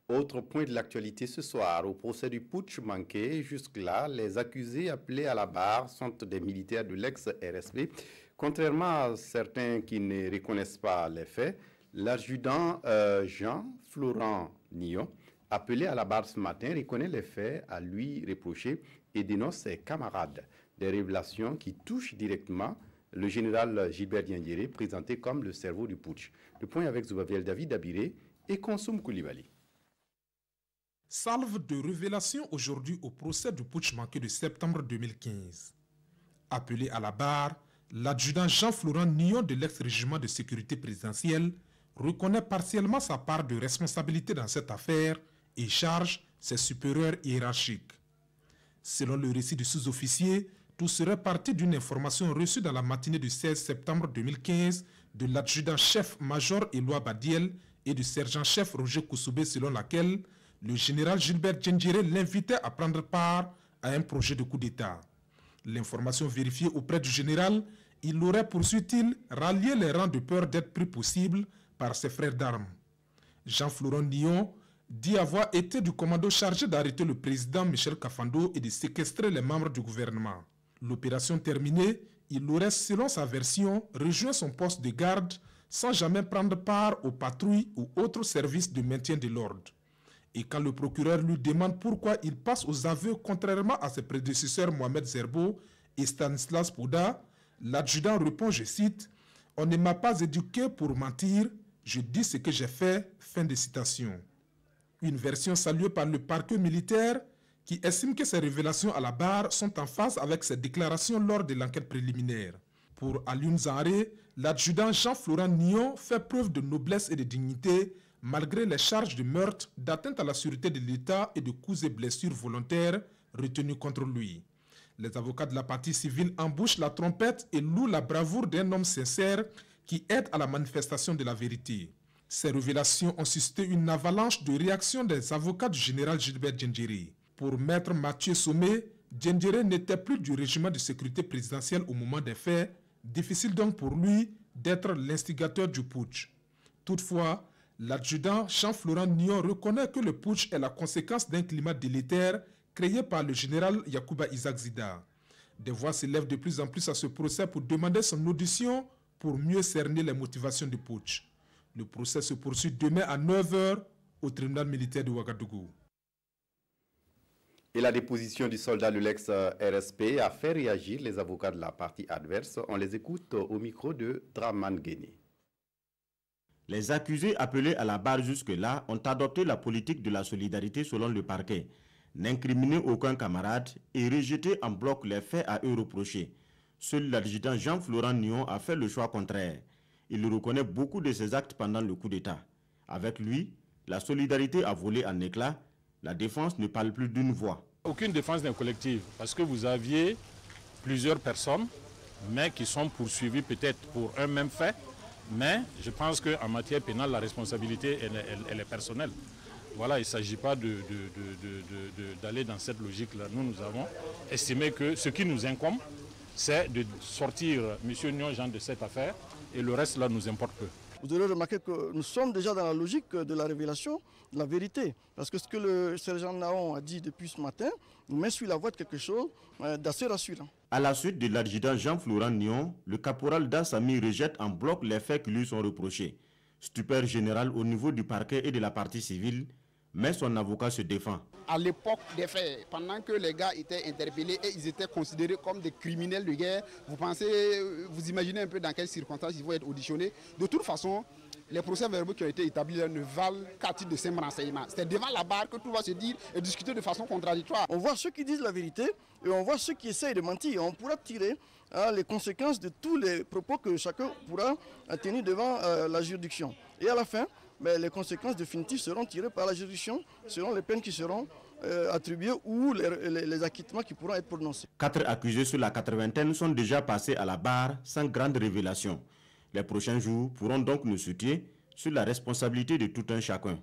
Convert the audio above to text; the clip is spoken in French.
Autre point de l'actualité ce soir, au procès du putsch manqué, jusque-là, les accusés appelés à la barre sont des militaires de l'ex-RSP. Contrairement à certains qui ne reconnaissent pas les faits, l'adjudant Jean-Florent Nyon, appelé à la barre ce matin, reconnaît les faits à lui reprocher et dénonce ses camarades. Des révélations qui touchent directement le général Gilbert Diendéré, présenté comme le cerveau du putsch. Le point avec Zoubaviel David Abiré et Konsoum Koulibaly. Salve de révélation aujourd'hui au procès du putsch manqué de septembre 2015. Appelé à la barre, l'adjudant Jean-Florent Nyon de l'ex-régiment de sécurité présidentielle reconnaît partiellement sa part de responsabilité dans cette affaire et charge ses supérieurs hiérarchiques. Selon le récit du sous-officier, tout serait parti d'une information reçue dans la matinée du 16 septembre 2015 de l'adjudant-chef-major Éloi Badiel et du sergent-chef Roger Koussoubé, selon laquelle le général Gilbert Diendéré l'invitait à prendre part à un projet de coup d'État. L'information vérifiée auprès du général, il aurait, poursuit-il, rallié les rangs de peur d'être pris possible par ses frères d'armes. Jean-Florent Nyon dit avoir été du commando chargé d'arrêter le président Michel Kafando et de séquestrer les membres du gouvernement. L'opération terminée, il aurait, selon sa version, rejoint son poste de garde sans jamais prendre part aux patrouilles ou autres services de maintien de l'ordre. Et quand le procureur lui demande pourquoi il passe aux aveux contrairement à ses prédécesseurs Mohamed Zerbo et Stanislas Pouda, l'adjudant répond, je cite, « On ne m'a pas éduqué pour mentir, je dis ce que j'ai fait », fin de citation. Une version saluée par le parquet militaire qui estime que ces révélations à la barre sont en phase avec ses déclarations lors de l'enquête préliminaire. Pour Alioune Zanré, l'adjudant Jean-Florent Nyon fait preuve de noblesse et de dignité malgré les charges de meurtre, d'atteinte à la sûreté de l'État et de coups et blessures volontaires retenus contre lui. Les avocats de la partie civile embouchent la trompette et louent la bravoure d'un homme sincère qui aide à la manifestation de la vérité. Ces révélations ont suscité une avalanche de réactions des avocats du général Gilbert Diendéré. Pour maître Mathieu Sommet, Diendéré n'était plus du régiment de sécurité présidentielle au moment des faits, difficile donc pour lui d'être l'instigateur du putsch. Toutefois, l'adjudant Jean-Florent Nyon reconnaît que le putsch est la conséquence d'un climat délétère créé par le général Yacouba Isaac Zida. Des voix s'élèvent de plus en plus à ce procès pour demander son audition pour mieux cerner les motivations du putsch. Le procès se poursuit demain à 9 h au tribunal militaire de Ouagadougou. Et la déposition du soldat de l'ex-RSP a fait réagir les avocats de la partie adverse. On les écoute au micro de Draman Guéné. Les accusés appelés à la barre jusque-là ont adopté la politique de la solidarité selon le parquet, n'incriminer aucun camarade et rejeter en bloc les faits à eux reprochés. Seul l'adjudant Jean-Florent Nyon a fait le choix contraire. Il reconnaît beaucoup de ses actes pendant le coup d'État. Avec lui, la solidarité a volé en éclats. La défense ne parle plus d'une voix. Aucune défense n'est collective parce que vous aviez plusieurs personnes, mais qui sont poursuivies peut-être pour un même fait. Mais je pense qu'en matière pénale, la responsabilité, elle est personnelle. Voilà, il ne s'agit pas d'aller dans cette logique-là. Nous avons estimé que ce qui nous incombe, c'est de sortir M. Nyon de cette affaire et le reste, là, nous importe peu. Vous aurez remarqué que nous sommes déjà dans la logique de la révélation de la vérité. Parce que ce que le sergent Naon a dit depuis ce matin nous met sur la voie de quelque chose d'assez rassurant. À la suite de l'adjudant Jean-Florent Nyon, le caporal Dassami rejette en bloc les faits qui lui sont reprochés. Stupeur générale au niveau du parquet et de la partie civile, mais son avocat se défend. À l'époque des faits, pendant que les gars étaient interpellés et ils étaient considérés comme des criminels de guerre, vous imaginez un peu dans quelles circonstances ils vont être auditionnés. De toute façon, les procès-verbaux qui ont été établis là ne valent qu'à titre de simple renseignement. C'est devant la barre que tout va se dire et discuter de façon contradictoire. On voit ceux qui disent la vérité et on voit ceux qui essayent de mentir. On pourra tirer les conséquences de tous les propos que chacun pourra tenir devant la juridiction. Et à la fin, mais les conséquences définitives seront tirées par la juridiction selon les peines qui seront attribuées ou les acquittements qui pourront être prononcés. 4 accusés sur la 80aine sont déjà passés à la barre sans grande révélation. Les prochains jours pourront donc nous soutenir sur la responsabilité de tout un chacun.